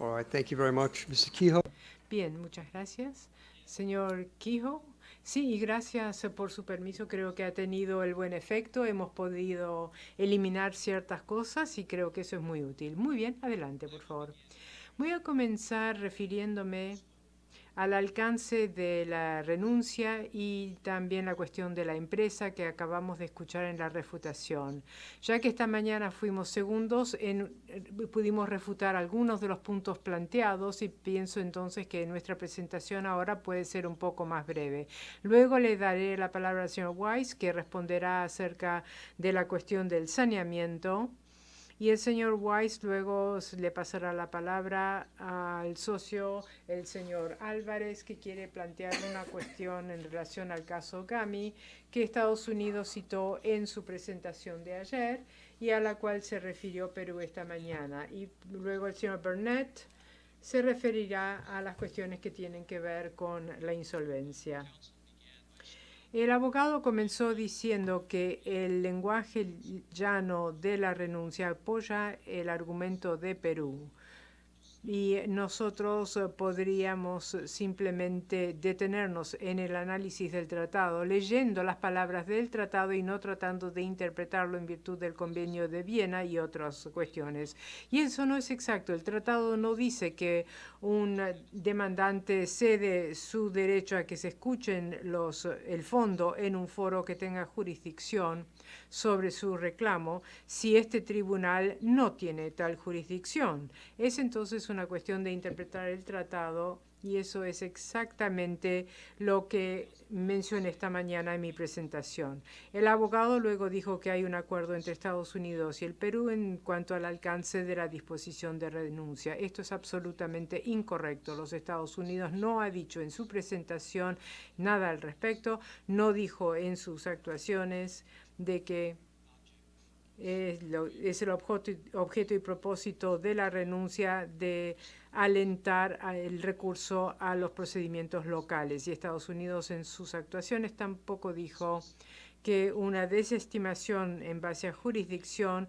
All right, thank you very much. Mr. Kehoe? Bien, muchas gracias. Señor Kehoe, sí, y gracias por su permiso. Creo que ha tenido el buen efecto. Hemos podido eliminar ciertas cosas y creo que eso es muy útil. Muy bien, adelante, por favor. Voy a comenzar refiriéndome al alcance de la renuncia y también la cuestión de la empresa que acabamos de escuchar en la refutación. Ya que esta mañana fuimos segundos, pudimos refutar algunos de los puntos planteados y pienso entonces que nuestra presentación ahora puede ser un poco más breve. Luego le daré la palabra al señor Weiss, que responderá acerca de la cuestión del saneamiento. Y el señor Weiss luego le pasará la palabra al socio, el señor Álvarez, que quiere plantear una cuestión en relación al caso Gami, que Estados Unidos citó en su presentación de ayer y a la cual se refirió Perú esta mañana. Y luego el señor Burnett se referirá a las cuestiones que tienen que ver con la insolvencia. El abogado comenzó diciendo que el lenguaje llano de la renuncia apoya el argumento de Perú. Y nosotros podríamos simplemente detenernos en el análisis del tratado, leyendo las palabras del tratado y no tratando de interpretarlo en virtud del Convenio de Viena y otras cuestiones. Y eso no es exacto. El tratado no dice que un demandante cede su derecho a que se escuchen el fondo en un foro que tenga jurisdicción sobre su reclamo si este tribunal no tiene tal jurisdicción. Es entonces una cuestión de interpretar el tratado y eso es exactamente lo que mencioné esta mañana en mi presentación. El abogado luego dijo que hay un acuerdo entre Estados Unidos y el Perú en cuanto al alcance de la disposición de renuncia. Esto es absolutamente incorrecto. Los Estados Unidos no ha dicho en su presentación nada al respecto, no dijo en sus actuaciones de que es el objeto y propósito de la renuncia de alentar el recurso a los procedimientos locales. Y Estados Unidos en sus actuaciones tampoco dijo que una desestimación en base a jurisdicción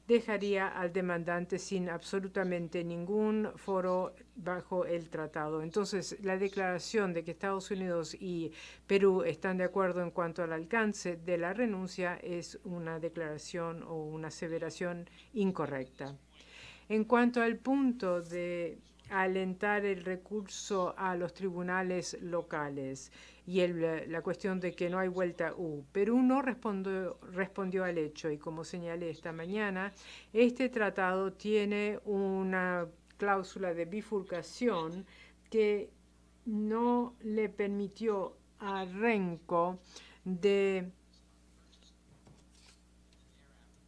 dejaría al demandante sin absolutamente ningún foro bajo el tratado. Entonces, la declaración de que Estados Unidos y Perú están de acuerdo en cuanto al alcance de la renuncia es una declaración o una aseveración incorrecta. En cuanto al punto de alentar el recurso a los tribunales locales y la cuestión de que no hay vuelta U. Perú no respondió al hecho y como señalé esta mañana, este tratado tiene una cláusula de bifurcación que no le permitió a Renco de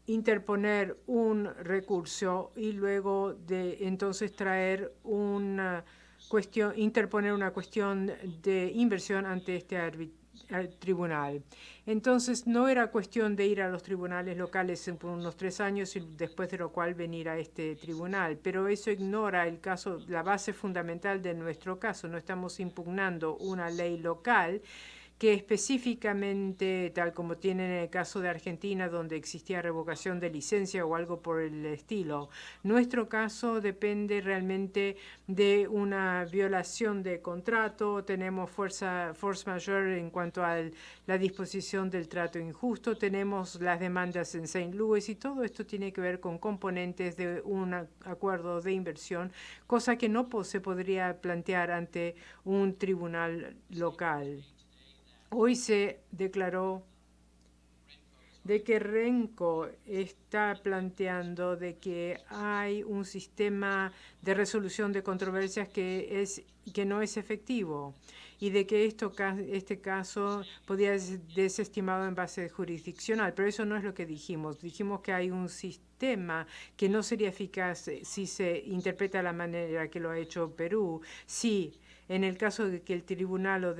interponer un recurso y luego de entonces traer una cuestión, interponer una cuestión de inversión ante este tribunal. Entonces no era cuestión de ir a los tribunales locales por unos 3 años y después de lo cual venir a este tribunal, pero eso ignora el caso, la base fundamental de nuestro caso. No estamos impugnando una ley local que específicamente, tal como tiene en el caso de Argentina, donde existía revocación de licencia o algo por el estilo. Nuestro caso depende realmente de una violación de contrato, tenemos force majeure en cuanto a la disposición del trato injusto, tenemos las demandas en St. Louis y todo esto tiene que ver con componentes de un acuerdo de inversión, cosa que no se podría plantear ante un tribunal local. Hoy se declaró de que Renco está planteando de que hay un sistema de resolución de controversias que no es efectivo y de que este caso podría ser desestimado en base jurisdiccional, pero eso no es lo que dijimos. Dijimos que hay un sistema que no sería eficaz si se interpreta de la manera que lo ha hecho Perú. Sí, en el caso de que el tribunal lo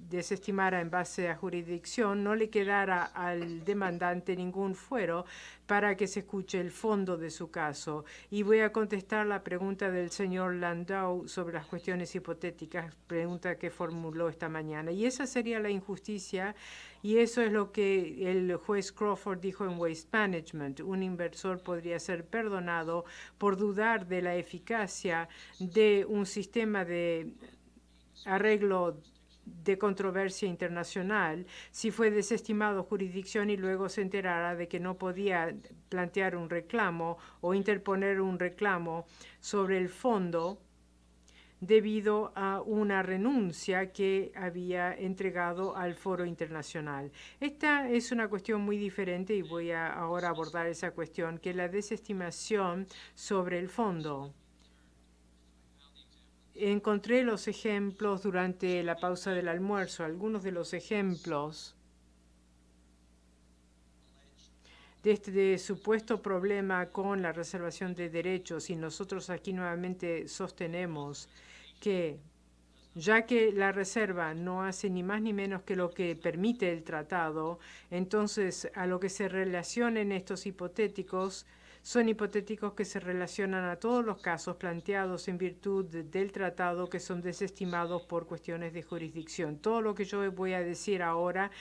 desestimara en base a jurisdicción, no le quedara al demandante ningún fuero para que se escuche el fondo de su caso. Y voy a contestar la pregunta del señor Landau sobre las cuestiones hipotéticas, pregunta que formuló esta mañana. Y esa sería la injusticia, y eso es lo que el juez Crawford dijo en Waste Management. Un inversor podría ser perdonado por dudar de la eficacia de un sistema de arreglo de controversia internacional si fue desestimado jurisdicción y luego se enterara de que no podía plantear un reclamo o interponer un reclamo sobre el fondo debido a una renuncia que había entregado al foro internacional. Esta es una cuestión muy diferente y voy a ahora abordar esa cuestión, que es la desestimación sobre el fondo. Encontré los ejemplos durante la pausa del almuerzo, algunos de los ejemplos de este supuesto problema con la reservación de derechos, y nosotros aquí nuevamente sostenemos que ya que la reserva no hace ni más ni menos que lo que permite el tratado, entonces a lo que se relacionen estos hipotéticos son hipotéticos que se relacionan a todos los casos planteados en virtud del tratado que son desestimados por cuestiones de jurisdicción. Todo lo que yo voy a decir ahora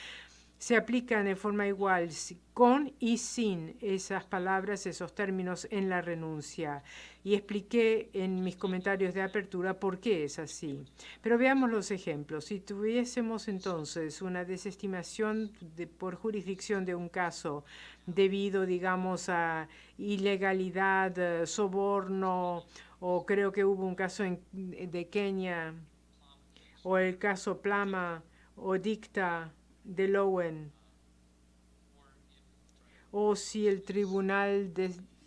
se aplican de forma igual con y sin esas palabras, esos términos en la renuncia. Y expliqué en mis comentarios de apertura por qué es así. Pero veamos los ejemplos. Si tuviésemos entonces una desestimación por jurisdicción de un caso debido, digamos, a ilegalidad, soborno, o creo que hubo un caso de Kenia, o el caso Plama o Dicta de Lowen, o si el tribunal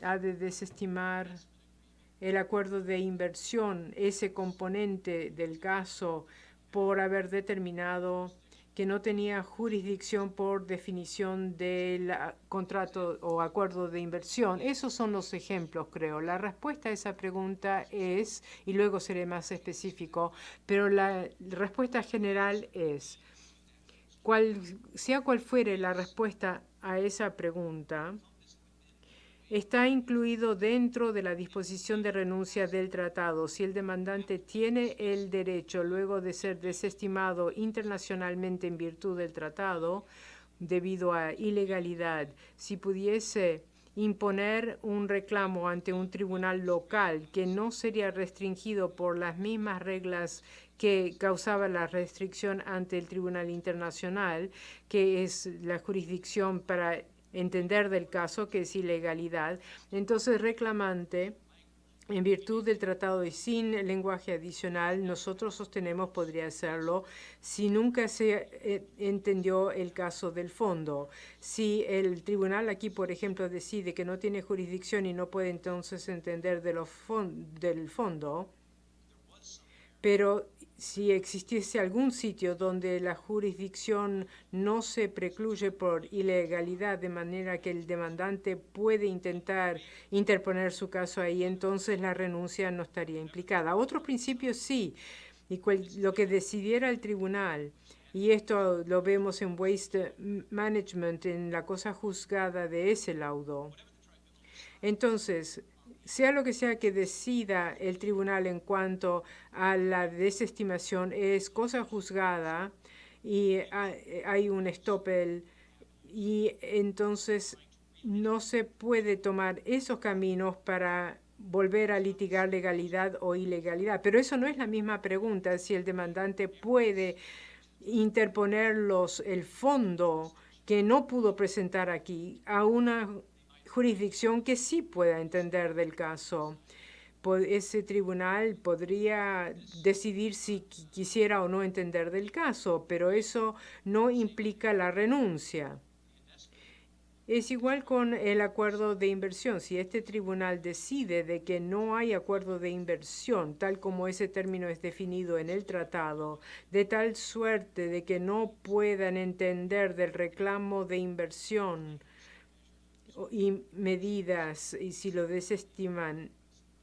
ha de desestimar el acuerdo de inversión, ese componente del caso, por haber determinado que no tenía jurisdicción por definición del contrato o acuerdo de inversión. Esos son los ejemplos, creo. La respuesta a esa pregunta es, y luego seré más específico, pero la respuesta general es, sea cual fuere la respuesta a esa pregunta, está incluido dentro de la disposición de renuncia del tratado. Si el demandante tiene el derecho, luego de ser desestimado internacionalmente en virtud del tratado, debido a ilegalidad, si pudiese imponer un reclamo ante un tribunal local que no sería restringido por las mismas reglas que causaba la restricción ante el Tribunal Internacional, que es la jurisdicción para entender del caso, que es ilegalidad. Entonces, reclamante, en virtud del tratado y sin lenguaje adicional, nosotros sostenemos podría hacerlo si nunca se entendió el caso del fondo. Si el tribunal aquí, por ejemplo, decide que no tiene jurisdicción y no puede entonces entender del fondo, pero si existiese algún sitio donde la jurisdicción no se precluye por ilegalidad, de manera que el demandante puede intentar interponer su caso ahí, entonces la renuncia no estaría implicada. Otros principios sí, y lo que decidiera el tribunal, y esto lo vemos en Waste Management, en la cosa juzgada de ese laudo. Entonces, sea lo que sea que decida el tribunal en cuanto a la desestimación, es cosa juzgada y hay un estoppel, y entonces no se puede tomar esos caminos para volver a litigar legalidad o ilegalidad. Pero eso no es la misma pregunta, si el demandante puede interponer el fondo que no pudo presentar aquí a una jurisdicción que sí pueda entender del caso. Ese tribunal podría decidir si quisiera o no entender del caso, pero eso no implica la renuncia. Es igual con el acuerdo de inversión. Si este tribunal decide de que no hay acuerdo de inversión, tal como ese término es definido en el tratado, de tal suerte de que no puedan entender del reclamo de inversión y medidas, y si lo desestiman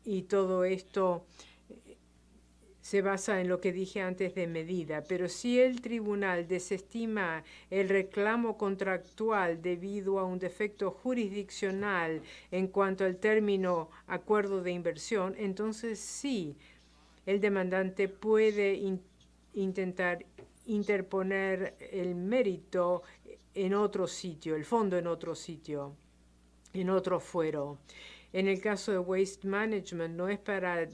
y todo esto se basa en lo que dije antes de medida, pero si el tribunal desestima el reclamo contractual debido a un defecto jurisdiccional en cuanto al término acuerdo de inversión, entonces sí, el demandante puede intentar interponer el mérito en otro sitio, el fondo en otro sitio, en otro fuero. En el caso de Waste Management no es para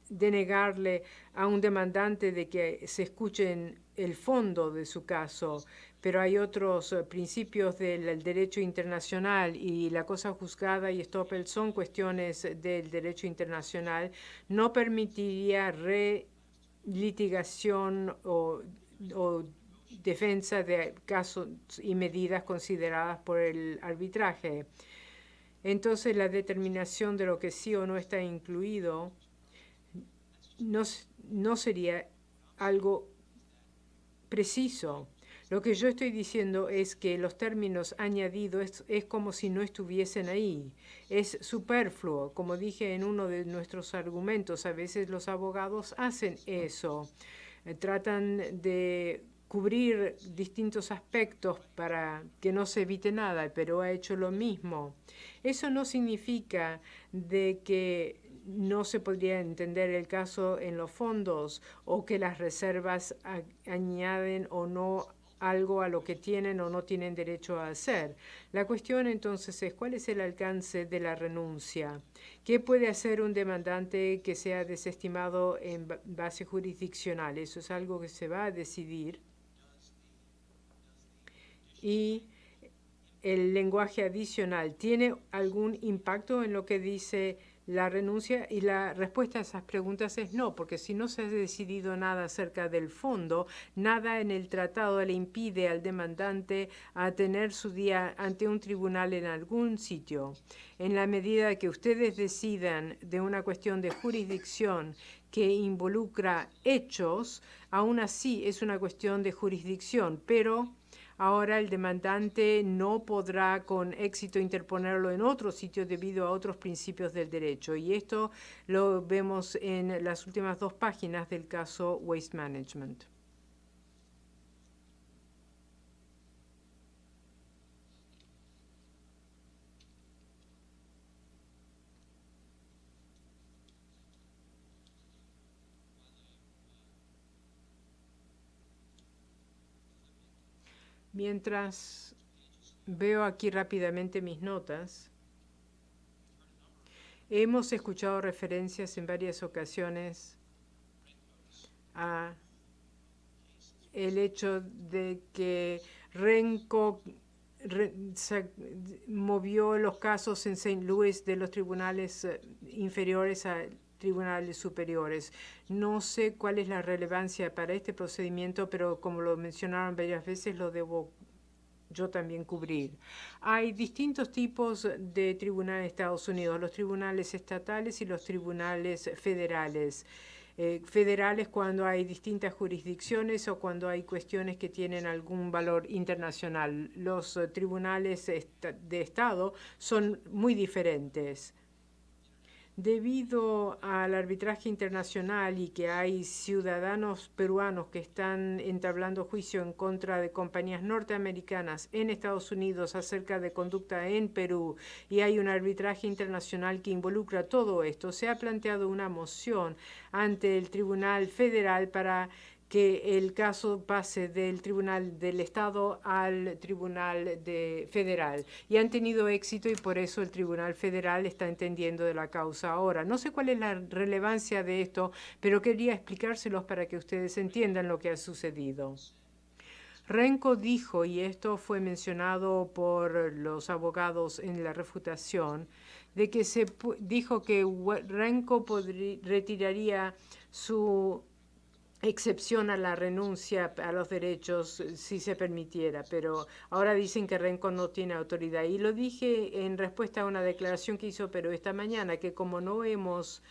denegarle a un demandante de que se escuchen el fondo de su caso, pero hay otros principios del derecho internacional y la cosa juzgada y Stoppel son cuestiones del derecho internacional. No permitiría relitigación o defensa de casos y medidas consideradas por el arbitraje. Entonces la determinación de lo que sí o no está incluido no sería algo preciso. Lo que yo estoy diciendo es que los términos añadidos es como si no estuviesen ahí. Es superfluo. Como dije en uno de nuestros argumentos, a veces los abogados hacen eso. Tratan de cubrir distintos aspectos para que no se evite nada, pero ha hecho lo mismo. Eso no significa de que no se podría entender el caso en los fondos o que las reservas añaden o no algo a lo que tienen o no tienen derecho a hacer. La cuestión entonces es cuál es el alcance de la renuncia. ¿Qué puede hacer un demandante que sea desestimado en base jurisdiccional? Eso es algo que se va a decidir. Y el lenguaje adicional, ¿tiene algún impacto en lo que dice la renuncia? Y la respuesta a esas preguntas es no, porque si no se ha decidido nada acerca del fondo, nada en el tratado le impide al demandante a tener su día ante un tribunal en algún sitio. En la medida que ustedes decidan de una cuestión de jurisdicción que involucra hechos, aún así es una cuestión de jurisdicción, pero ahora el demandante no podrá con éxito interponerlo en otro sitio debido a otros principios del derecho. Y esto lo vemos en las últimas 2 páginas del caso Waste Management. Mientras veo aquí rápidamente mis notas, hemos escuchado referencias en varias ocasiones a el hecho de que Renco movió los casos en St. Louis de los tribunales inferiores a tribunales superiores. No sé cuál es la relevancia para este procedimiento, pero como lo mencionaron varias veces, lo debo yo también cubrir. Hay distintos tipos de tribunales en Estados Unidos, los tribunales estatales y los tribunales federales. Federales cuando hay distintas jurisdicciones o cuando hay cuestiones que tienen algún valor internacional. Los tribunales de Estado son muy diferentes. Debido al arbitraje internacional y que hay ciudadanos peruanos que están entablando juicio en contra de compañías norteamericanas en Estados Unidos acerca de conducta en Perú y hay un arbitraje internacional que involucra todo esto, se ha planteado una moción ante el Tribunal Federal para que el caso pase del Tribunal del Estado al Tribunal Federal. Y han tenido éxito y por eso el Tribunal Federal está entendiendo de la causa ahora. No sé cuál es la relevancia de esto, pero quería explicárselos para que ustedes entiendan lo que ha sucedido. Renco dijo, y esto fue mencionado por los abogados en la refutación, de que se dijo que Renco retiraría su excepción a la renuncia a los derechos si se permitiera, pero ahora dicen que Renco no tiene autoridad. Y lo dije en respuesta a una declaración que hizo Perú esta mañana, que como no hemos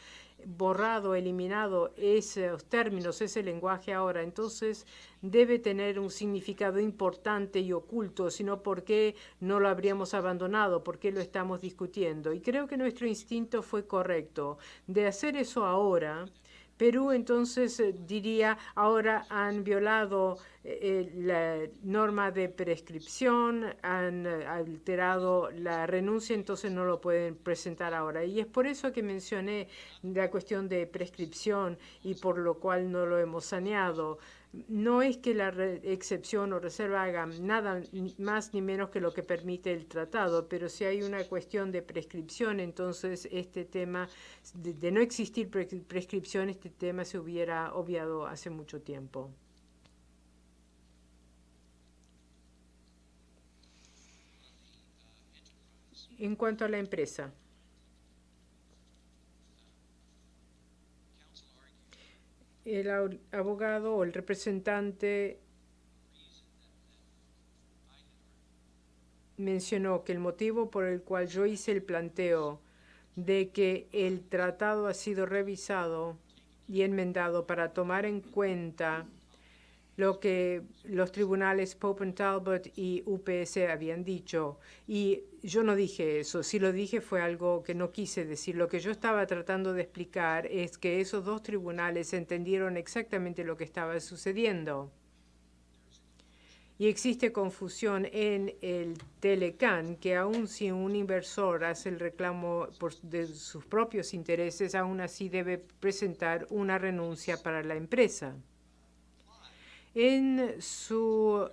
borrado, eliminado esos términos, ese lenguaje ahora, entonces debe tener un significado importante y oculto, sino por qué no lo habríamos abandonado, por qué lo estamos discutiendo. Y creo que nuestro instinto fue correcto de hacer eso ahora, Perú entonces diría, ahora han violado la norma de prescripción, han alterado la renuncia, entonces no lo pueden presentar ahora. Y es por eso que mencioné la cuestión de prescripción y por lo cual no lo hemos saneado. No es que la excepción o reserva haga nada más ni menos que lo que permite el tratado, pero si hay una cuestión de prescripción, entonces este tema de no existir prescripción, este tema se hubiera obviado hace mucho tiempo. En cuanto a la empresa, el abogado o el representante mencionó que el motivo por el cual yo hice el planteo de que el tratado ha sido revisado y enmendado para tomar en cuenta lo que los tribunales Pope Talbot y UPS habían dicho. Y yo no dije eso, si lo dije fue algo que no quise decir. Lo que yo estaba tratando de explicar es que esos dos tribunales entendieron exactamente lo que estaba sucediendo. Y existe confusión en el Telecan, que aun si un inversor hace el reclamo de sus propios intereses, aún así debe presentar una renuncia para la empresa. En su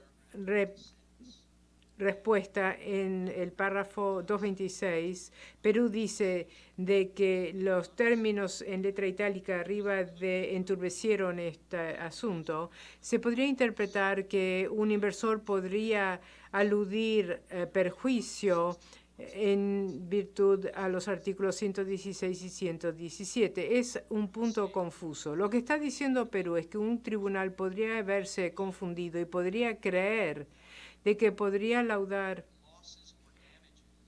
respuesta en el párrafo 226, Perú dice de que los términos en letra itálica arriba enturbecieron este asunto. Se podría interpretar que un inversor podría aludir perjuicio en virtud a los artículos 116 y 117. Es un punto confuso. Lo que está diciendo Perú es que un tribunal podría haberse confundido y podría creer de que podría laudar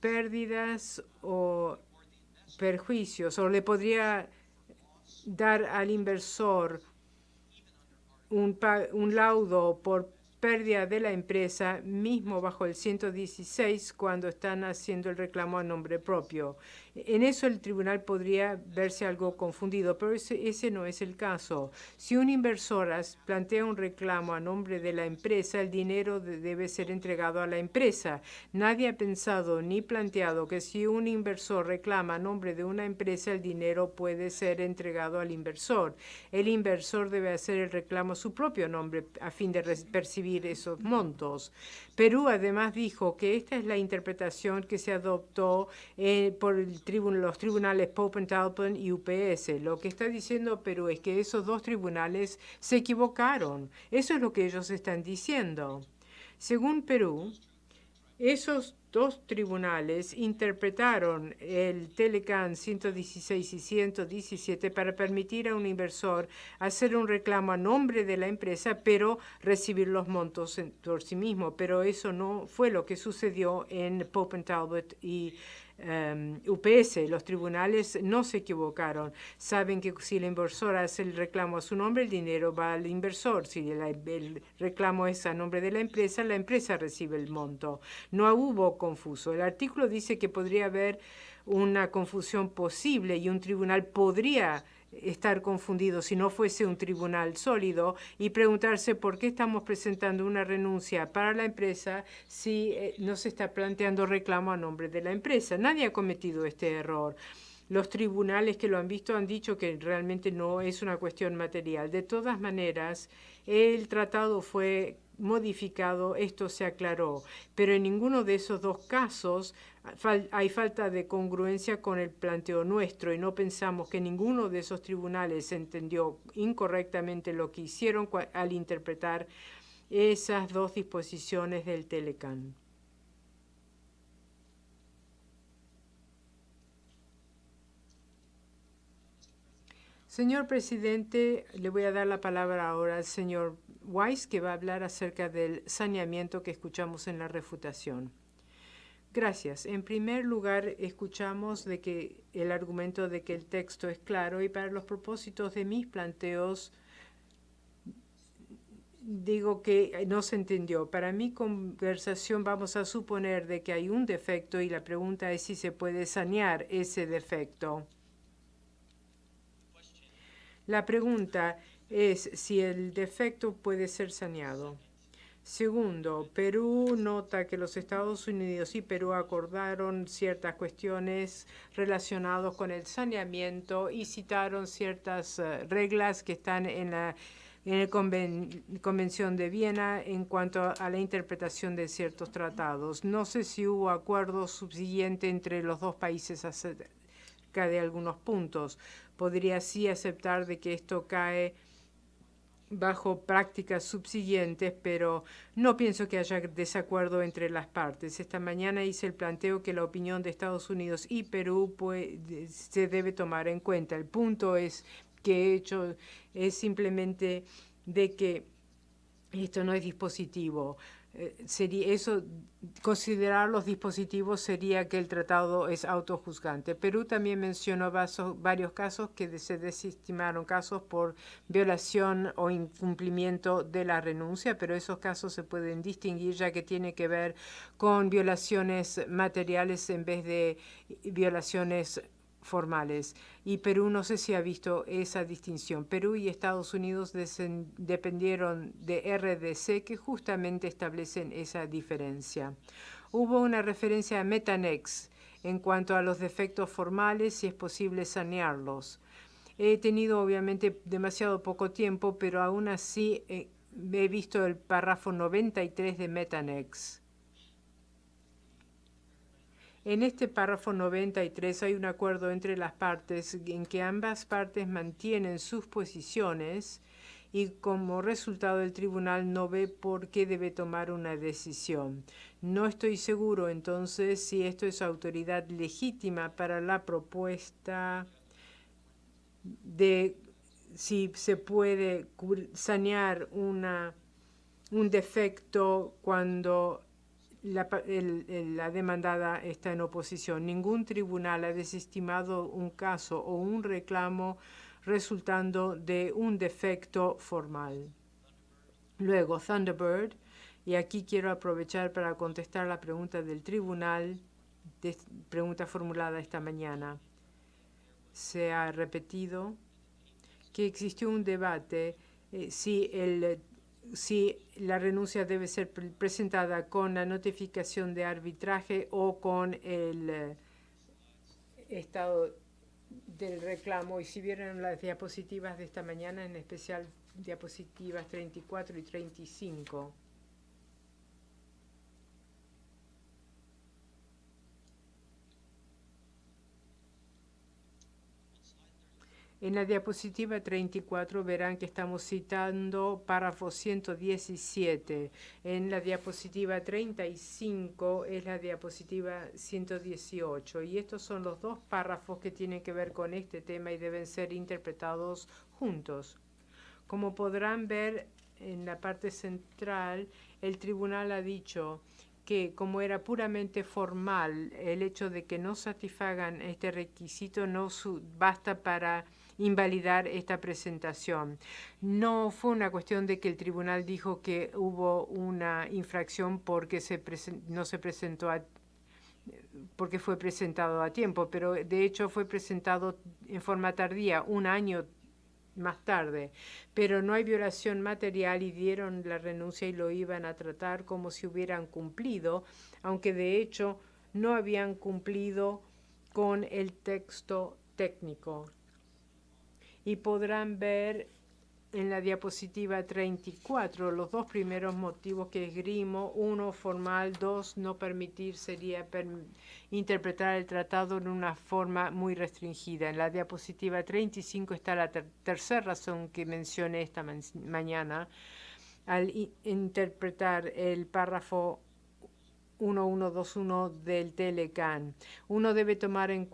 pérdidas o perjuicios, o le podría dar al inversor un laudo por pérdida de la empresa, mismo bajo el 116, cuando están haciendo el reclamo a nombre propio. En eso el tribunal podría verse algo confundido, pero ese no es el caso. Si un inversor plantea un reclamo a nombre de la empresa, el dinero debe ser entregado a la empresa. Nadie ha pensado ni planteado que si un inversor reclama a nombre de una empresa, el dinero puede ser entregado al inversor. El inversor debe hacer el reclamo a su propio nombre a fin de percibir esos montos. Perú además dijo que esta es la interpretación que se adoptó por los tribunales Pope Talbot y UPS. Lo que está diciendo Perú es que esos dos tribunales se equivocaron. Eso es lo que ellos están diciendo. Según Perú, esos dos tribunales interpretaron el Telecan 116 y 117 para permitir a un inversor hacer un reclamo a nombre de la empresa, pero recibir los montos por sí mismo. Pero eso no fue lo que sucedió en Pope Talbot y UPS. Los tribunales no se equivocaron. Saben que si el inversor hace el reclamo a su nombre, el dinero va al inversor. Si el reclamo es a nombre de la empresa recibe el monto. No hubo confuso. El artículo dice que podría haber una confusión posible y un tribunal podría estar confundido si no fuese un tribunal sólido y preguntarse por qué estamos presentando una renuncia para la empresa si no se está planteando reclamo a nombre de la empresa. Nadie ha cometido este error. Los tribunales que lo han visto han dicho que realmente no es una cuestión material. De todas maneras, el tratado fue modificado, esto se aclaró, pero en ninguno de esos dos casos hay falta de congruencia con el planteo nuestro y no pensamos que ninguno de esos tribunales entendió incorrectamente lo que hicieron al interpretar esas dos disposiciones del Telecan. Señor presidente, le voy a dar la palabra ahora al señor Weiss, que va a hablar acerca del saneamiento que escuchamos en la refutación. Gracias. En primer lugar, escuchamos de que el argumento de que el texto es claro y para los propósitos de mis planteos digo que no se entendió. Para mi conversación vamos a suponer de que hay un defecto y la pregunta es si se puede sanear ese defecto. La pregunta es si el defecto puede ser saneado. Segundo, Perú nota que los Estados Unidos y Perú acordaron ciertas cuestiones relacionadas con el saneamiento y citaron ciertas reglas que están en la Convención de Viena en cuanto a la interpretación de ciertos tratados. No sé si hubo acuerdo subsiguiente entre los dos países acerca de algunos puntos. Podría sí aceptar de que esto cae bajo prácticas subsiguientes, pero no pienso que haya desacuerdo entre las partes. Esta mañana hice el planteo que la opinión de Estados Unidos y Perú se debe tomar en cuenta. El punto es que he hecho es simplemente de que esto no es dispositivo. Considerar los dispositivos sería que el tratado es autojuzgante. Perú también mencionó varios casos que se desestimaron, casos por violación o incumplimiento de la renuncia, pero esos casos se pueden distinguir ya que tiene que ver con violaciones materiales en vez de violaciones formales. Y Perú no sé si ha visto esa distinción. Perú y Estados Unidos dependieron de RDC que justamente establecen esa diferencia. Hubo una referencia a Metanex en cuanto a los defectos formales, si es posible sanearlos. He tenido obviamente demasiado poco tiempo, pero aún así he visto el párrafo 93 de Metanex. En este párrafo 93 hay un acuerdo entre las partes en que ambas partes mantienen sus posiciones y como resultado el tribunal no ve por qué debe tomar una decisión. No estoy seguro entonces si esto es autoridad legítima para la propuesta de si se puede sanear un defecto cuando la demandada está en oposición. Ningún tribunal ha desestimado un caso o un reclamo resultando de un defecto formal. Luego, Thunderbird, y aquí quiero aprovechar para contestar la pregunta del tribunal, pregunta formulada esta mañana. Se ha repetido que existió un debate si la renuncia debe ser presentada con la notificación de arbitraje o con el estado del reclamo. Y si vieron las diapositivas de esta mañana, en especial diapositivas 34 y 35. En la diapositiva 34 verán que estamos citando párrafo 117. En la diapositiva 35 es la diapositiva 118. Y estos son los dos párrafos que tienen que ver con este tema y deben ser interpretados juntos. Como podrán ver en la parte central, el tribunal ha dicho que como era puramente formal, el hecho de que no satisfagan este requisito no basta para invalidar esta presentación. No fue una cuestión de que el tribunal dijo que hubo una infracción porque no se presentó porque fue presentado a tiempo, pero de hecho fue presentado en forma tardía, un año más tarde, pero no hay violación material y dieron la renuncia y lo iban a tratar como si hubieran cumplido, aunque de hecho no habían cumplido con el texto técnico. Y podrán ver en la diapositiva 34 los dos primeros motivos que esgrimo. Uno, formal. Dos, no permitir sería interpretar el tratado en una forma muy restringida. En la diapositiva 35 está la tercera razón que mencioné esta mañana. Al interpretar el párrafo 1121 del Telecan. Uno debe tomar en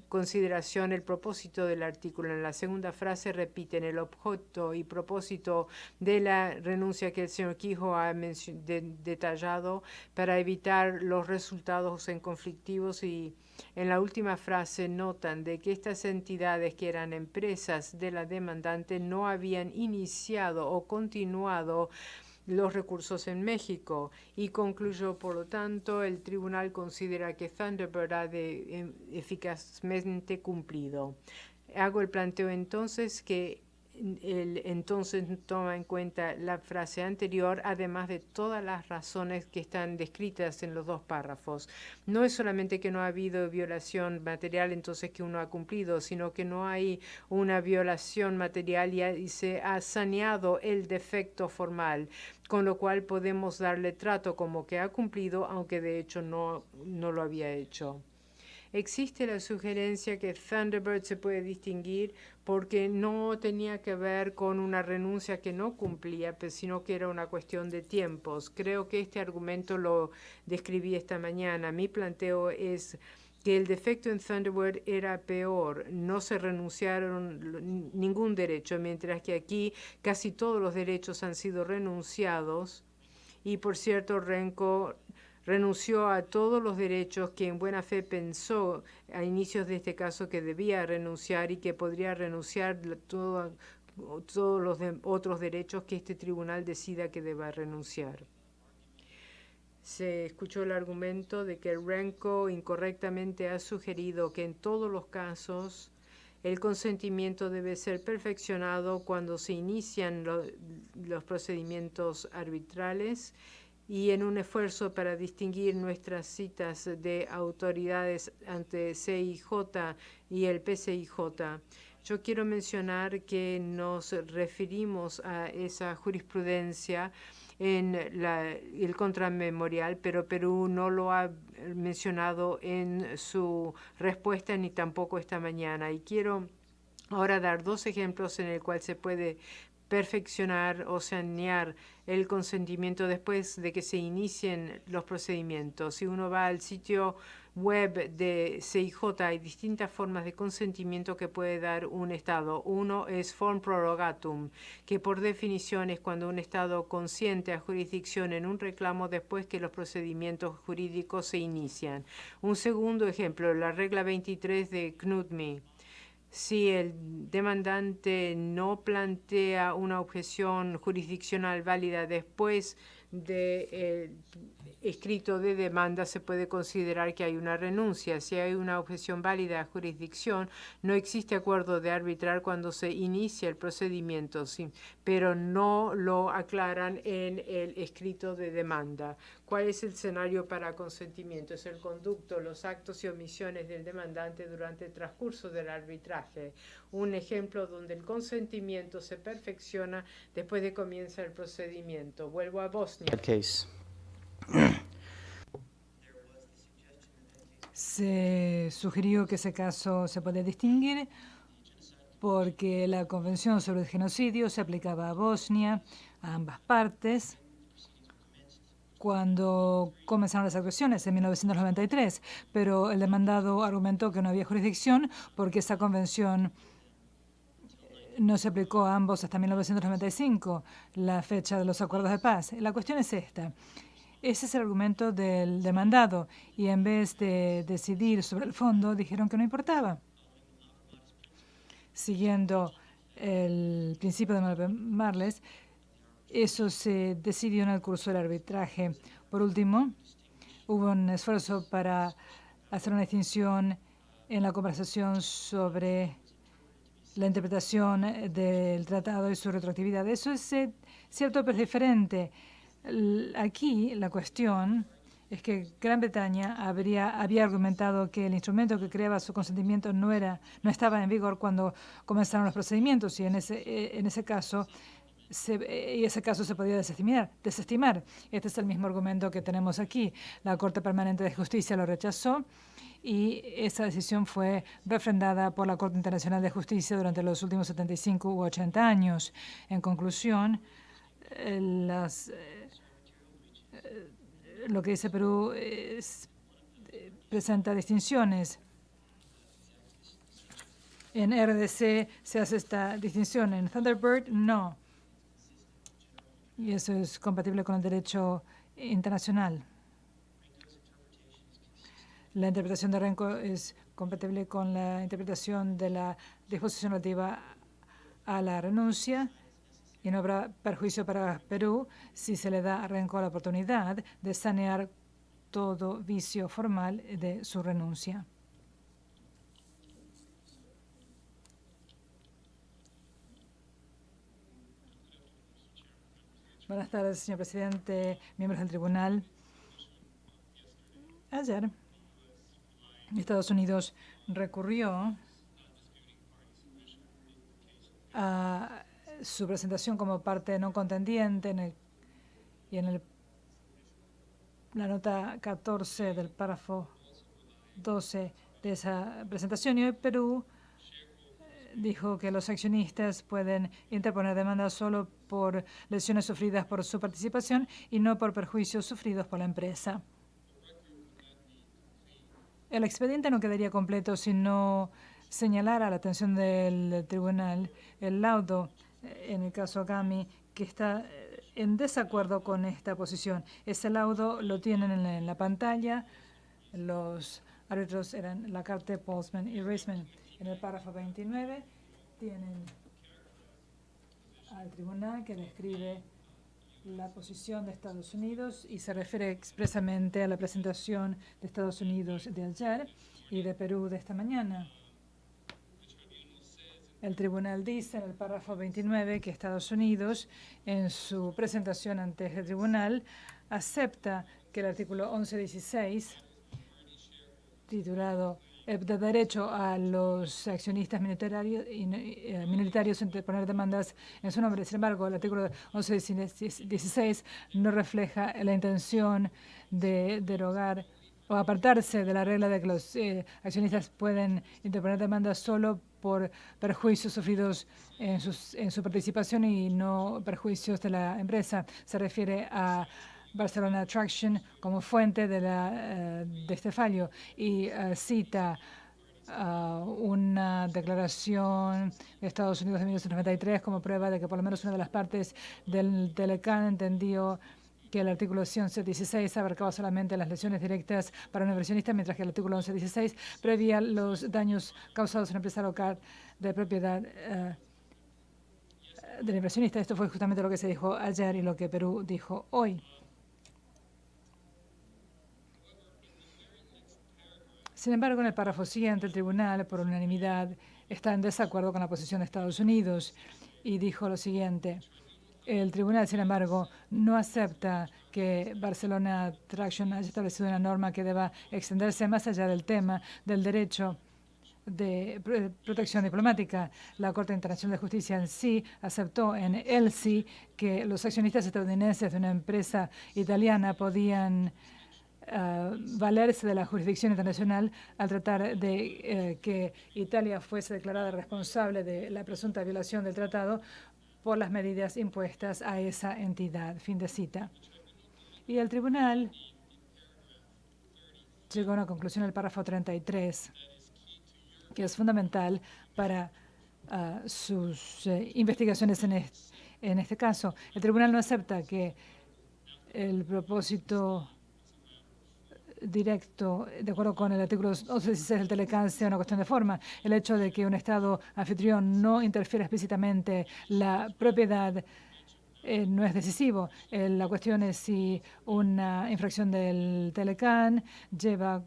consideración el propósito del artículo. En la segunda frase repiten el objeto y propósito de la renuncia que el señor Quijo ha detallado para evitar los resultados en conflictivos, y en la última frase notan de que estas entidades que eran empresas de la demandante no habían iniciado o continuado los recursos en México, y concluyó, por lo tanto, el tribunal considera que Thunderbird ha eficazmente cumplido. Hago el planteo entonces que entonces toma en cuenta la frase anterior, además de todas las razones que están descritas en los dos párrafos. No es solamente que no ha habido violación material, entonces que uno ha cumplido, sino que no hay una violación material y se ha saneado el defecto formal, con lo cual podemos darle trato como que ha cumplido, aunque de hecho no lo había hecho. Existe la sugerencia que Thunderbird se puede distinguir porque no tenía que ver con una renuncia que no cumplía, sino que era una cuestión de tiempos. Creo que este argumento lo describí esta mañana. Mi planteo es que el defecto en Thunderbird era peor, no se renunciaron ningún derecho, mientras que aquí casi todos los derechos han sido renunciados. Y por cierto, Renko renunció a todos los derechos que en buena fe pensó a inicios de este caso que debía renunciar y que podría renunciar todos los otros derechos que este tribunal decida que deba renunciar. Se escuchó el argumento de que Renko incorrectamente ha sugerido que en todos los casos el consentimiento debe ser perfeccionado cuando se inician los procedimientos arbitrales y en un esfuerzo para distinguir nuestras citas de autoridades ante CIJ y el PCIJ. Yo quiero mencionar que nos referimos a esa jurisprudencia en el contramemorial, pero Perú no lo ha mencionado en su respuesta ni tampoco esta mañana. Y quiero ahora dar dos ejemplos en el cual se puede perfeccionar o sanear el consentimiento después de que se inicien los procedimientos. Si uno va al sitio web de CIJ, hay distintas formas de consentimiento que puede dar un Estado. Uno es form prorogatum, que por definición es cuando un Estado consiente a jurisdicción en un reclamo después que los procedimientos jurídicos se inician. Un segundo ejemplo, la regla 23 de Knudmi. Si el demandante no plantea una objeción jurisdiccional válida después del escrito de demanda, se puede considerar que hay una renuncia. Si hay una objeción válida a jurisdicción, no existe acuerdo de arbitrar cuando se inicia el procedimiento, sí, pero no lo aclaran en el escrito de demanda. ¿Cuál es el escenario para consentimiento? Es el conducto, los actos y omisiones del demandante durante el transcurso del arbitraje. Un ejemplo donde el consentimiento se perfecciona después de comienza el procedimiento. Vuelvo a Bosnia. Case. Se sugirió que ese caso se puede distinguir porque la Convención sobre el Genocidio se aplicaba a Bosnia, a ambas partes, cuando comenzaron las agresiones en 1993, pero el demandado argumentó que no había jurisdicción porque esa convención no se aplicó a ambos hasta 1995, la fecha de los acuerdos de paz. La cuestión es esta. Ese es el argumento del demandado y en vez de decidir sobre el fondo, dijeron que no importaba. Siguiendo el principio de Marles, eso se decidió en el curso del arbitraje. Por último, hubo un esfuerzo para hacer una distinción en la conversación sobre la interpretación del tratado y su retroactividad. Eso es cierto, pero es diferente. Aquí la cuestión es que Gran Bretaña había argumentado que el instrumento que creaba su consentimiento no estaba en vigor cuando comenzaron los procedimientos y en ese caso se podía desestimar. Este es el mismo argumento que tenemos aquí. La Corte Permanente de Justicia lo rechazó y esa decisión fue refrendada por la Corte Internacional de Justicia durante los últimos 75 u 80 años. En conclusión, lo que dice Perú presenta distinciones. En RDC se hace esta distinción, en Thunderbird no. Y eso es compatible con el derecho internacional. La interpretación de Renko es compatible con la interpretación de la disposición relativa a la renuncia y no habrá perjuicio para Perú si se le da a Renko la oportunidad de sanear todo vicio formal de su renuncia. Buenas tardes, señor presidente, miembros del tribunal. Ayer, Estados Unidos recurrió a su presentación como parte no contendiente en la nota 14 del párrafo 12 de esa presentación. Y hoy Perú dijo que los accionistas pueden interponer demandas solo por lesiones sufridas por su participación y no por perjuicios sufridos por la empresa. El expediente no quedaría completo si no señalara a la atención del tribunal el laudo en el caso Gami, que está en desacuerdo con esta posición. Ese laudo lo tienen en la pantalla. Los árbitros eran Lacarte, Postman y Reisman. En el párrafo 29 tienen al tribunal que describe la posición de Estados Unidos y se refiere expresamente a la presentación de Estados Unidos de ayer y de Perú de esta mañana. El tribunal dice en el párrafo 29 que Estados Unidos, en su presentación ante este tribunal, acepta que el artículo 1116, titulado de derecho a los accionistas minoritarios a interponer demandas en su nombre. Sin embargo, el artículo 1116 no refleja la intención de derogar o apartarse de la regla de que los accionistas pueden interponer demandas solo por perjuicios sufridos en su participación y no perjuicios de la empresa. Se refiere a Barcelona Traction como fuente de este fallo y cita una declaración de Estados Unidos de 1993 como prueba de que por lo menos una de las partes del Telecán entendió que el artículo 1116 abarcaba solamente las lesiones directas para un inversionista, mientras que el artículo 1116 prevía los daños causados en una empresa local de propiedad del inversionista. Esto fue justamente lo que se dijo ayer y lo que Perú dijo hoy. Sin embargo, en el párrafo siguiente, el tribunal, por unanimidad, está en desacuerdo con la posición de Estados Unidos y dijo lo siguiente. El tribunal, sin embargo, no acepta que Barcelona Traction haya establecido una norma que deba extenderse más allá del tema del derecho de protección diplomática. La Corte Internacional de Justicia en sí aceptó en el sí que los accionistas estadounidenses de una empresa italiana podían valerse de la jurisdicción internacional al tratar de que Italia fuese declarada responsable de la presunta violación del tratado por las medidas impuestas a esa entidad. Fin de cita. Y el tribunal llegó a una conclusión en el párrafo 33, que es fundamental para sus investigaciones en este caso. El tribunal no acepta que el propósito directo, de acuerdo con el artículo 1116 del Telecán, sea una cuestión de forma. El hecho de que un Estado anfitrión no interfiera explícitamente la propiedad no es decisivo. La cuestión es si una infracción del Telecán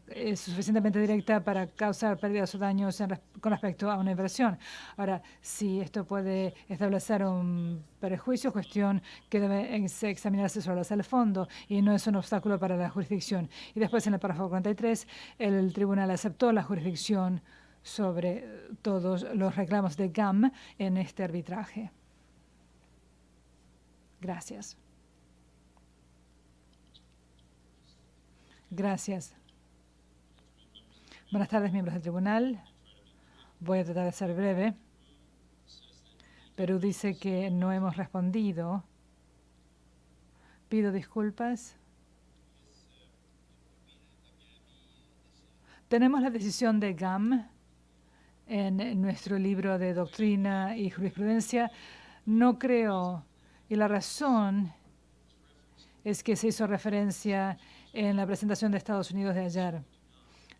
es suficientemente directa para causar pérdidas o daños con respecto a una inversión. Ahora, si esto puede establecer un perjuicio, cuestión que debe examinarse sobre la base del fondo y no es un obstáculo para la jurisdicción. Y después, en el párrafo 43, el tribunal aceptó la jurisdicción sobre todos los reclamos de GAM en este arbitraje. Gracias. Gracias. Buenas tardes, miembros del tribunal. Voy a tratar de ser breve. Perú dice que no hemos respondido. Pido disculpas. Tenemos la decisión de GAM en nuestro libro de doctrina y jurisprudencia. No creo. Y la razón es que se hizo referencia en la presentación de Estados Unidos de ayer.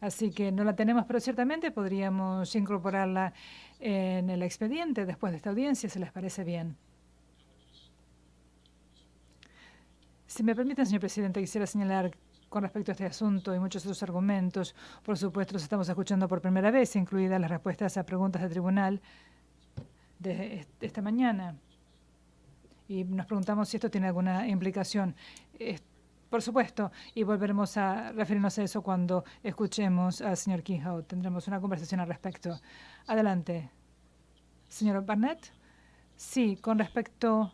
Así que no la tenemos, pero ciertamente podríamos incorporarla en el expediente después de esta audiencia, si les parece bien. Si me permiten, señor presidente, quisiera señalar con respecto a este asunto y muchos otros argumentos. Por supuesto, los estamos escuchando por primera vez, incluidas las respuestas a preguntas del tribunal de esta mañana. Y nos preguntamos si esto tiene alguna implicación. Por supuesto, y volveremos a referirnos a eso cuando escuchemos al señor Kehoe. Tendremos una conversación al respecto. Adelante. Señor Barnett. Sí, con respecto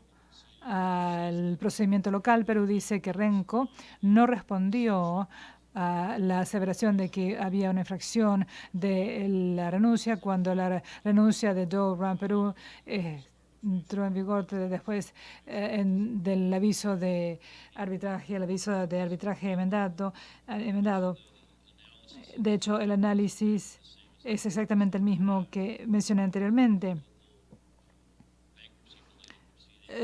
al procedimiento local, Perú dice que Renco no respondió a la aseveración de que había una infracción de la renuncia cuando la renuncia de Doe Run Perú entró en vigor después del aviso de arbitraje, el aviso de arbitraje enmendado. De hecho, el análisis es exactamente el mismo que mencioné anteriormente.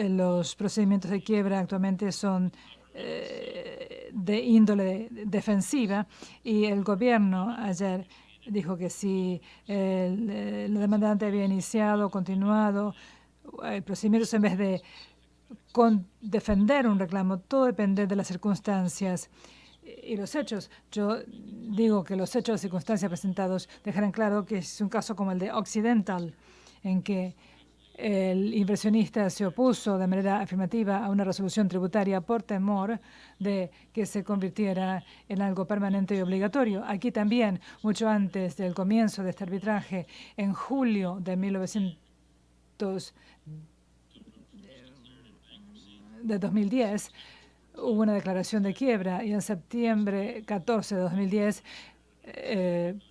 Los procedimientos de quiebra actualmente son de índole defensiva y el gobierno ayer dijo que si el demandante había iniciado, continuado procedimientos en vez de defender un reclamo, todo depende de las circunstancias y los hechos. Yo digo que los hechos y circunstancias presentados dejarán claro que es un caso como el de Occidental, en que el inversionista se opuso de manera afirmativa a una resolución tributaria por temor de que se convirtiera en algo permanente y obligatorio. Aquí también, mucho antes del comienzo de este arbitraje, en julio de 2010, hubo una declaración de quiebra y en septiembre 14 de 2010 el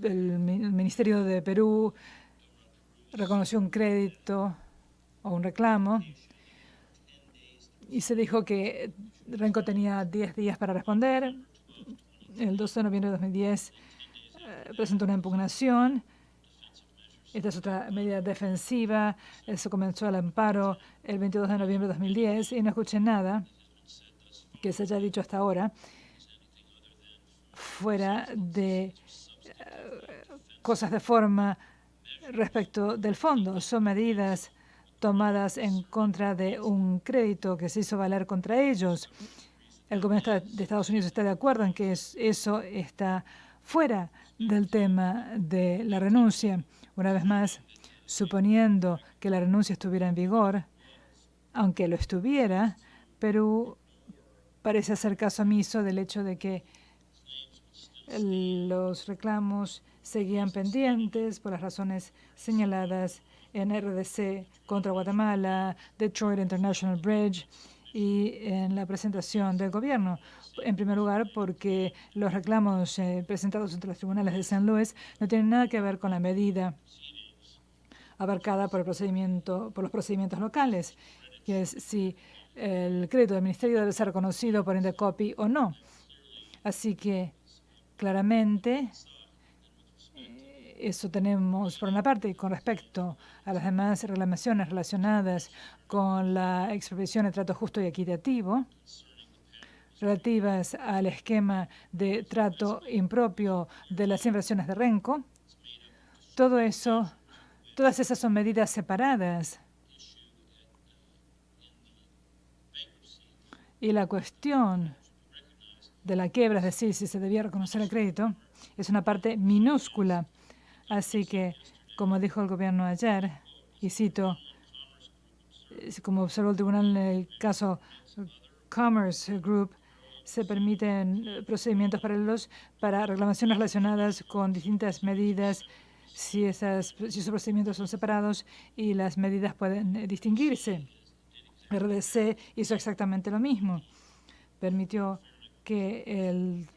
Ministerio de Perú reconoció un crédito o un reclamo y se dijo que Renco tenía 10 días para responder. El 12 de noviembre de 2010 presentó una impugnación. Esta es otra medida defensiva. Eso comenzó el amparo el 22 de noviembre de 2010 y no escuché nada que se haya dicho hasta ahora fuera de cosas de forma respecto del fondo. Son medidas tomadas en contra de un crédito que se hizo valer contra ellos. El gobierno de Estados Unidos está de acuerdo en que eso está fuera del tema de la renuncia. Una vez más, suponiendo que la renuncia estuviera en vigor, aunque lo estuviera, Perú parece hacer caso omiso del hecho de que los reclamos seguían pendientes por las razones señaladas en RDC contra Guatemala, Detroit International Bridge y en la presentación del gobierno. En primer lugar, porque los reclamos presentados ante los tribunales de San Luis no tienen nada que ver con la medida abarcada por los procedimientos locales, que es si el crédito del ministerio debe ser reconocido por Indecopi o no. Así que claramente eso tenemos por una parte. Y con respecto a las demás reclamaciones relacionadas con la expropiación de trato justo y equitativo, relativas al esquema de trato impropio de las inversiones de Renco, todas esas son medidas separadas. Y la cuestión de la quiebra, es decir, si se debía reconocer el crédito, es una parte minúscula. Así que, como dijo el gobierno ayer, y cito, como observó el tribunal en el caso Commerce Group, se permiten procedimientos paralelos para reclamaciones relacionadas con distintas medidas si esos procedimientos son separados y las medidas pueden distinguirse. RDC hizo exactamente lo mismo. Permitió que el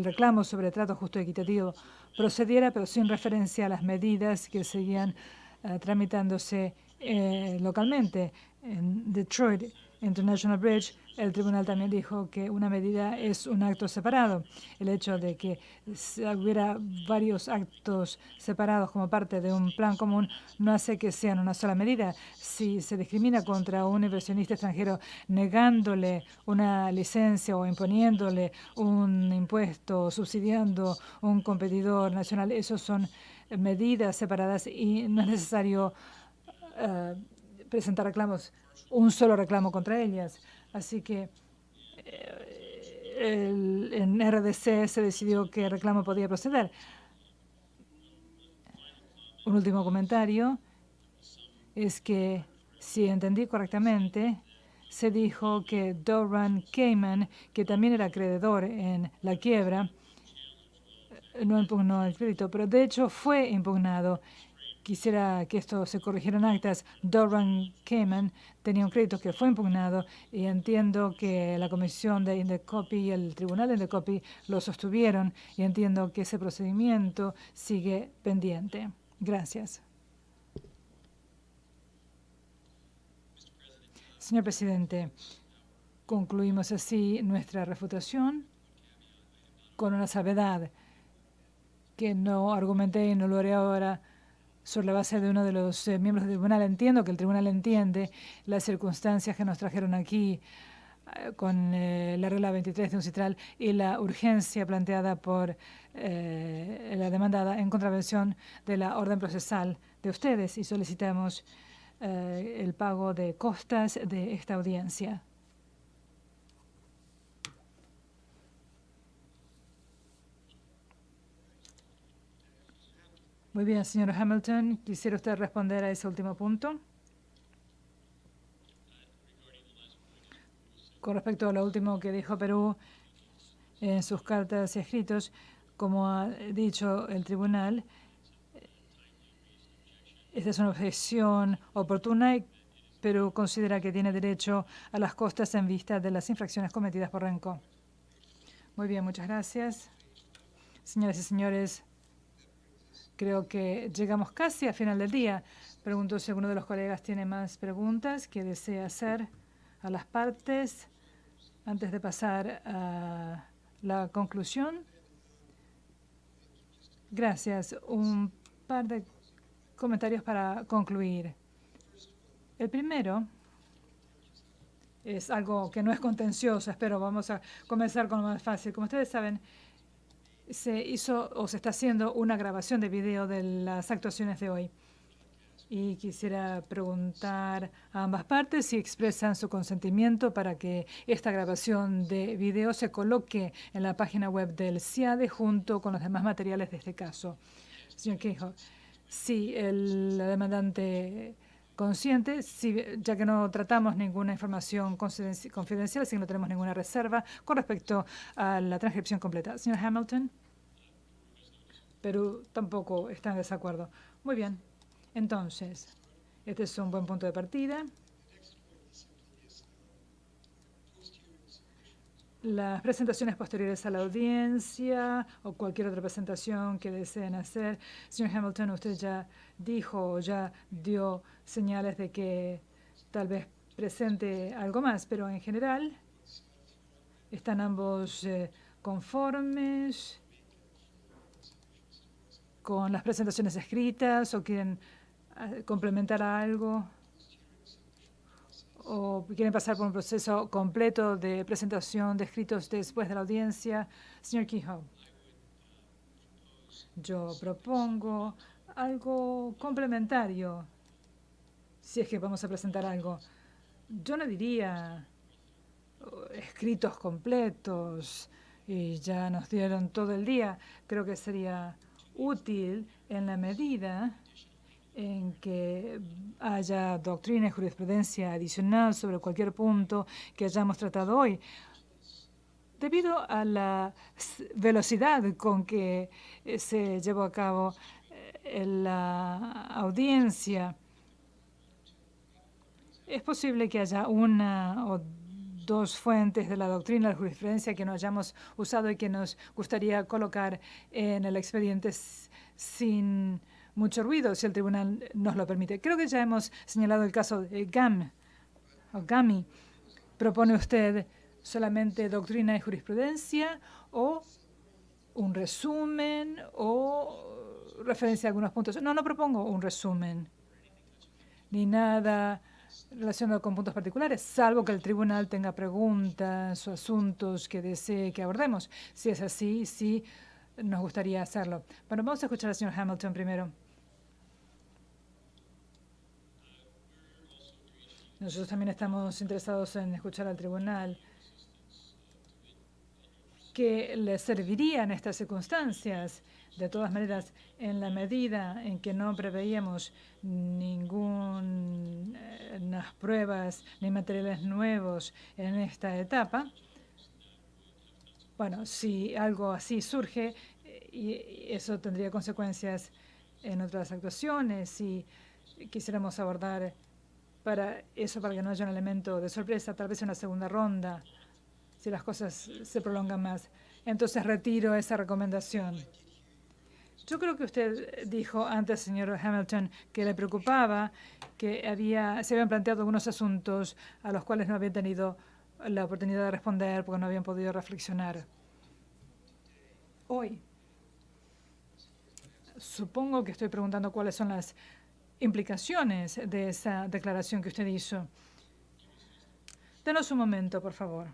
reclamo sobre trato justo y equitativo procediera, pero sin referencia a las medidas que seguían tramitándose localmente. En Detroit International Bridge, el tribunal también dijo que una medida es un acto separado. El hecho de que hubiera varios actos separados como parte de un plan común no hace que sean una sola medida. Si se discrimina contra un inversionista extranjero negándole una licencia o imponiéndole un impuesto o subsidiando un competidor nacional, esos son medidas separadas y no es necesario presentar reclamos, un solo reclamo contra ellas. Así que en RDC se decidió que el reclamo podía proceder. Un último comentario es que Si entendí correctamente, se dijo que Doran Cayman, que también era acreedor en la quiebra, no impugnó el crédito, pero de hecho fue impugnado. Quisiera que esto se corrigiera en actas. Doran Cayman tenía un crédito que fue impugnado y entiendo que la comisión de Indecopi y el tribunal de Indecopi lo sostuvieron y entiendo que ese procedimiento sigue pendiente. Gracias. Señor presidente, concluimos así nuestra refutación con una salvedad que no argumenté y no lo haré ahora sobre la base de uno de los miembros del tribunal. Entiendo que el tribunal entiende las circunstancias que nos trajeron aquí con la regla 23 de UNCITRAL y la urgencia planteada por la demandada en contravención de la orden procesal de ustedes y solicitamos el pago de costas de esta audiencia. Muy bien, señor Hamilton. ¿Quisiera usted responder a ese último punto? Con respecto a lo último que dijo Perú en sus cartas y escritos, como ha dicho el tribunal, esta es una objeción oportuna y Perú considera que tiene derecho a las costas en vista de las infracciones cometidas por Renco. Muy bien, muchas gracias. Señoras y señores, creo que llegamos casi al final del día. Pregunto si alguno de los colegas tiene más preguntas que desea hacer a las partes antes de pasar a la conclusión. Gracias. Un par de comentarios para concluir. El primero es algo que no es contencioso, espero. Vamos a comenzar con lo más fácil. Como ustedes saben, se hizo o se está haciendo una grabación de video de las actuaciones de hoy. Y quisiera preguntar a ambas partes si expresan su consentimiento para que esta grabación de video se coloque en la página web del CIADE junto con los demás materiales de este caso. Señor Queijo, sí, la demandante consciente, sí, ya que no tratamos ninguna información confidencial, así que no tenemos ninguna reserva con respecto a la transcripción completa. Señor Hamilton, Perú tampoco está en desacuerdo. Muy bien. Entonces, este es un buen punto de partida. Las presentaciones posteriores a la audiencia o cualquier otra presentación que deseen hacer. Señor Hamilton, usted ya dijo, ya dio señales de que tal vez presente algo más, pero en general están ambos conformes con las presentaciones escritas o quieren complementar algo o quieren pasar por un proceso completo de presentación de escritos después de la audiencia. Señor Queijo, yo propongo algo complementario, si es que vamos a presentar algo. Yo no diría escritos completos y ya nos dieron todo el día. Creo que sería útil en la medida en que haya doctrina y jurisprudencia adicional sobre cualquier punto que hayamos tratado hoy. Debido a la velocidad con que se llevó a cabo la audiencia, es posible que haya una o dos fuentes de la doctrina, la jurisprudencia que no hayamos usado y que nos gustaría colocar en el expediente sin mucho ruido, si el tribunal nos lo permite. Creo que ya hemos señalado el caso de GAMI. ¿Propone usted solamente doctrina y jurisprudencia o un resumen o referencia a algunos puntos? No propongo un resumen ni nada relacionado con puntos particulares, salvo que el tribunal tenga preguntas o asuntos que desee que abordemos. Si es así, sí, nos gustaría hacerlo. Bueno, vamos a escuchar al señor Hamilton primero. Nosotros también estamos interesados en escuchar al tribunal. ¿Qué le serviría en estas circunstancias De todas maneras, en la medida en que no preveíamos ninguna pruebas ni materiales nuevos en esta etapa, bueno, si algo así surge, y eso tendría consecuencias en otras actuaciones, y quisiéramos abordar para que no haya un elemento de sorpresa, tal vez una segunda ronda, si las cosas se prolongan más. Entonces retiro esa recomendación. Yo creo que usted dijo antes, señor Hamilton, que le preocupaba que se habían planteado algunos asuntos a los cuales no habían tenido la oportunidad de responder porque no habían podido reflexionar. Hoy, supongo que estoy preguntando cuáles son las implicaciones de esa declaración que usted hizo. Denos un momento, por favor.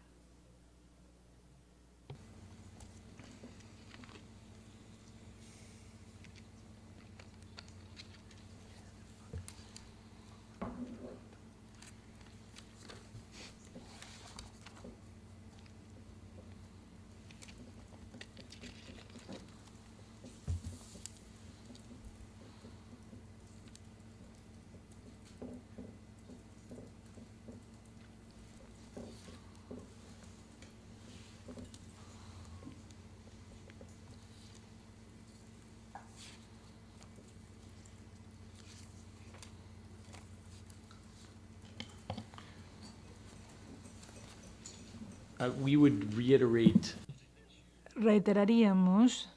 We would reiterate Reiteraríamos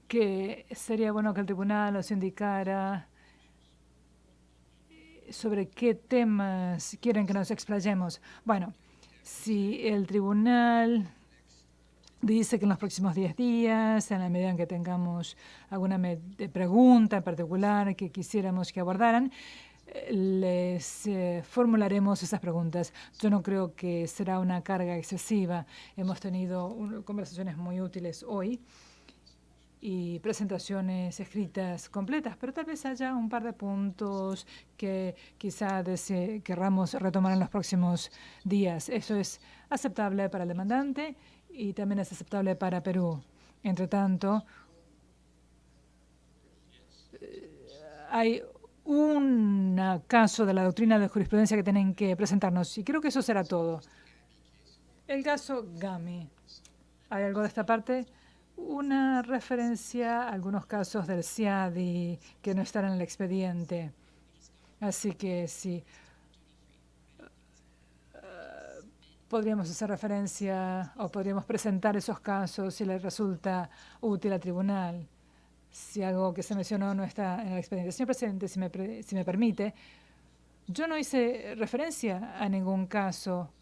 que sería bueno que el tribunal nos indicara sobre qué temas quieren que nos explayemos. Bueno, si el tribunal dice que en los próximos 10 días, en la medida en que tengamos alguna pregunta en particular que quisiéramos que abordaran, les formularemos esas preguntas. Yo no creo que será una carga excesiva. Hemos tenido conversaciones muy útiles hoy y presentaciones escritas completas, pero tal vez haya un par de puntos que quizá querramos retomar en los próximos días. Eso es aceptable para el demandante y también es aceptable para Perú. Entre tanto, hay un caso de la doctrina de jurisprudencia que tienen que presentarnos y creo que eso será todo. El caso GAMI. ¿Hay algo de esta parte? Una referencia a algunos casos del CIADI que no están en el expediente. Así que sí, podríamos hacer referencia o podríamos presentar esos casos si les resulta útil al tribunal. Si algo que se mencionó no está en el expediente. Señor presidente, si me permite, yo no hice referencia a ningún caso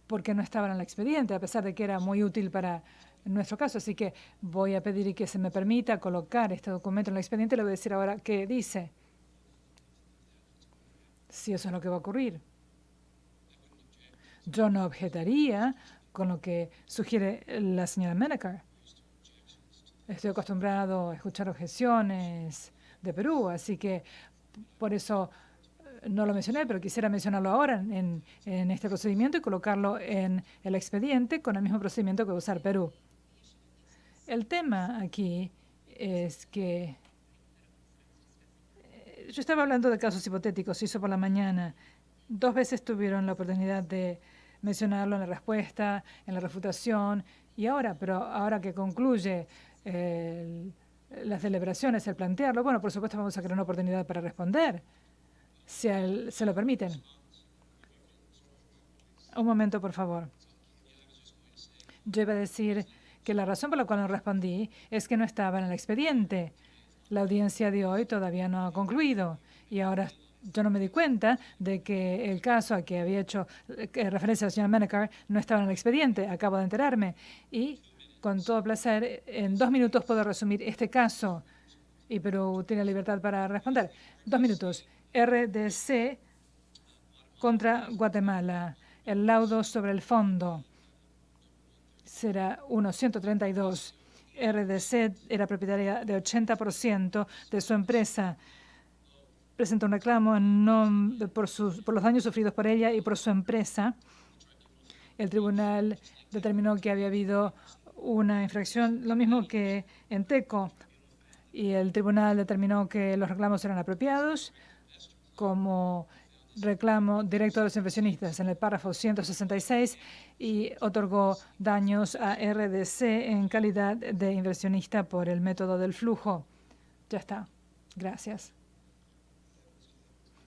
porque no estaban en el expediente, a pesar de que era muy útil para nuestro caso. Así que voy a pedir que se me permita colocar este documento en el expediente. Le voy a decir ahora qué dice, si eso es lo que va a ocurrir. Yo no objetaría con lo que sugiere la señora Menaker. Estoy acostumbrado a escuchar objeciones de Perú, así que por eso no lo mencioné, pero quisiera mencionarlo ahora en este procedimiento y colocarlo en el expediente con el mismo procedimiento que va a usar Perú. El tema aquí es que yo estaba hablando de casos hipotéticos, se hizo por la mañana. 2 veces tuvieron la oportunidad de mencionarlo en la respuesta, en la refutación, y ahora, pero ahora que concluye las deliberaciones, el plantearlo, bueno, por supuesto vamos a crear una oportunidad para responder, si se lo permiten. Un momento, por favor. Yo iba a decir que la razón por la cual no respondí es que no estaba en el expediente. La audiencia de hoy todavía no ha concluido y ahora yo no me di cuenta de que el caso a que había hecho referencia la señora Menaker no estaba en el expediente. Acabo de enterarme y con todo placer en 2 minutos puedo resumir este caso y Perú tiene libertad para responder. 2 minutos. RDC contra Guatemala. El laudo sobre el fondo será 132. RDC era propietaria de 80% de su empresa. presenta un reclamo por los daños sufridos por ella y por su empresa. El tribunal determinó que había habido una infracción, lo mismo que en TECO, y el tribunal determinó que los reclamos eran apropiados como reclamo directo a los inversionistas en el párrafo 166 y otorgó daños a RDC en calidad de inversionista por el método del flujo. Ya está. Gracias.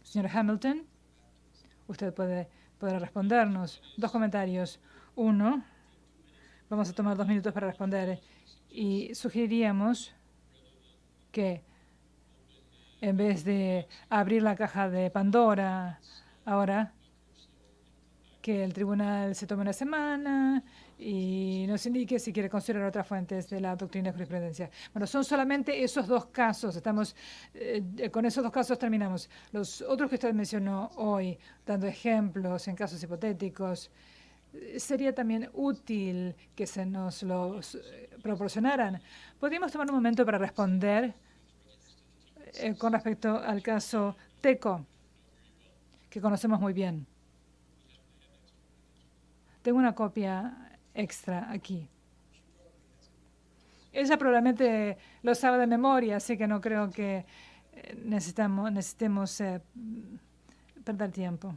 Señor Hamilton, usted podrá respondernos. 2 comentarios. Uno, vamos a tomar 2 minutos para responder y sugeriríamos que en vez de abrir la caja de Pandora ahora, que el tribunal se tome una semana y nos indique si quiere considerar otras fuentes de la doctrina de jurisprudencia. Bueno, son solamente esos 2 casos. Con esos 2 casos terminamos. Los otros que usted mencionó hoy, dando ejemplos en casos hipotéticos, sería también útil que se nos los proporcionaran. ¿Podríamos tomar un momento para responder con respecto al caso TECO, que conocemos muy bien? Tengo una copia extra aquí. Ella probablemente lo sabe de memoria, así que no creo que necesitemos perder tiempo.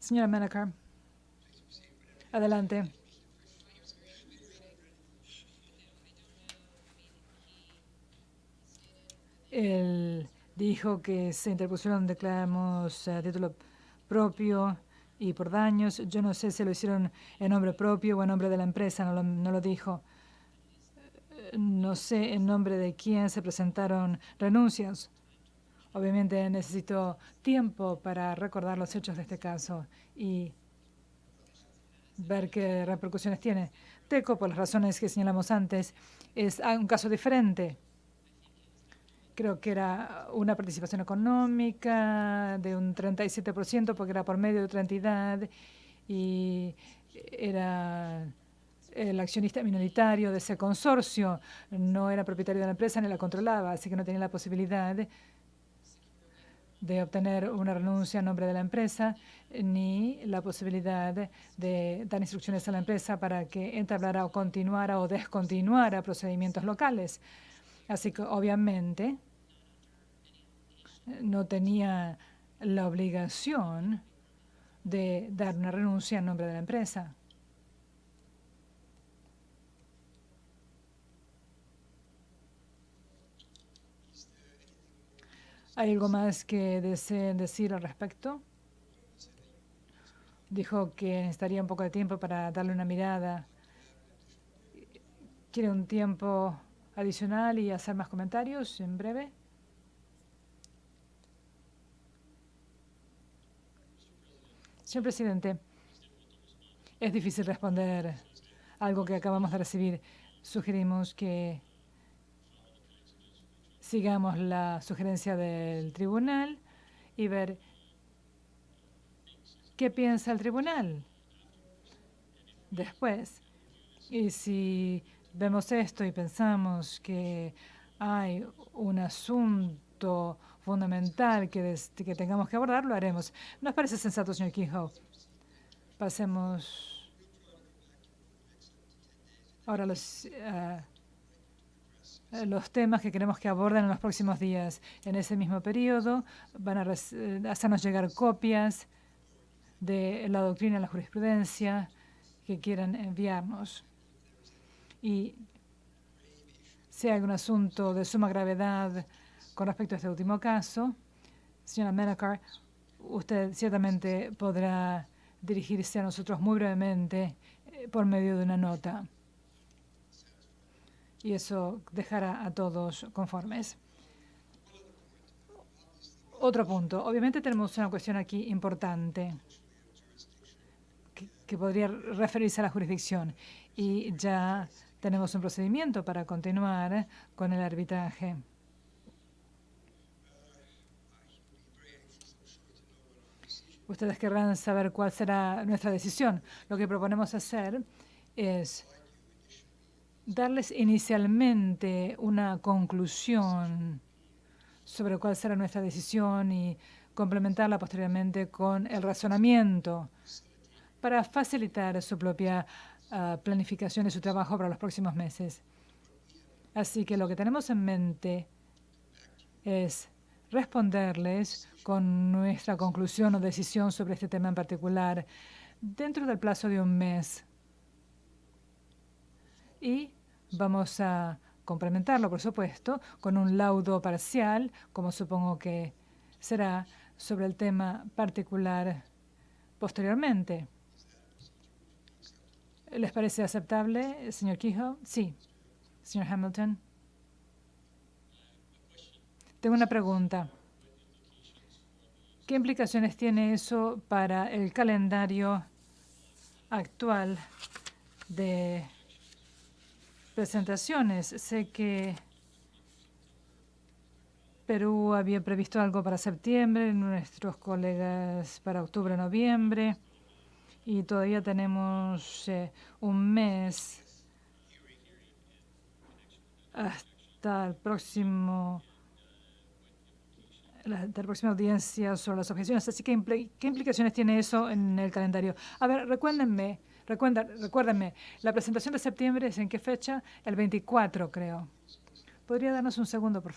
Señora Menaker, adelante. Él dijo que se interpusieron reclamos a título propio y por daños. Yo no sé si lo hicieron en nombre propio o en nombre de la empresa, no lo dijo. No sé en nombre de quién se presentaron renuncias. Obviamente necesito tiempo para recordar los hechos de este caso y ver qué repercusiones tiene. TECO, por las razones que señalamos antes, es un caso diferente. Creo que era una participación económica de un 37% porque era por medio de otra entidad y era el accionista minoritario de ese consorcio. No era propietario de la empresa ni la controlaba, así que no tenía la posibilidad de obtener una renuncia en nombre de la empresa, ni la posibilidad de dar instrucciones a la empresa para que entablara o continuara o descontinuara procedimientos locales. Así que obviamente no tenía la obligación de dar una renuncia en nombre de la empresa. ¿Hay algo más que deseen decir al respecto? Dijo que necesitaría un poco de tiempo para darle una mirada. ¿Quiere un tiempo adicional y hacer más comentarios en breve? Señor presidente, es difícil responder algo que acabamos de recibir. Sugerimos que sigamos la sugerencia del tribunal y ver qué piensa el tribunal después. Y si vemos esto y pensamos que hay un asunto fundamental que tengamos que abordar, lo haremos. ¿Nos parece sensato, señor Kehoe? Pasemos ahora los temas que queremos que aborden en los próximos días. En ese mismo periodo van a hacernos llegar copias de la doctrina y la jurisprudencia que quieran enviarnos. Y si hay algún asunto de suma gravedad con respecto a este último caso, señora Menaker, usted ciertamente podrá dirigirse a nosotros muy brevemente por medio de una nota. Y eso dejará a todos conformes. Otro punto. Obviamente tenemos una cuestión aquí importante que podría referirse a la jurisdicción. y ya tenemos un procedimiento para continuar con el arbitraje. Ustedes querrán saber cuál será nuestra decisión. Lo que proponemos hacer es darles inicialmente una conclusión sobre cuál será nuestra decisión y complementarla posteriormente con el razonamiento para facilitar su propia planificación y su trabajo para los próximos meses. Así que lo que tenemos en mente es responderles con nuestra conclusión o decisión sobre este tema en particular dentro del plazo de un mes. Y vamos a complementarlo, por supuesto, con un laudo parcial, como supongo que será, sobre el tema particular posteriormente. ¿Les parece aceptable, señor Kehoe? Sí. Señor Hamilton. Tengo una pregunta. ¿Qué implicaciones tiene eso para el calendario actual de presentaciones? Sé que Perú había previsto algo para septiembre, nuestros colegas para octubre, noviembre, y todavía tenemos un mes hasta la próxima audiencia sobre las objeciones. Así que, ¿qué implicaciones tiene eso en el calendario? A ver, recuérdenme, la presentación de septiembre es ¿en qué fecha? El 24, creo. ¿Podría darnos un segundo, por favor?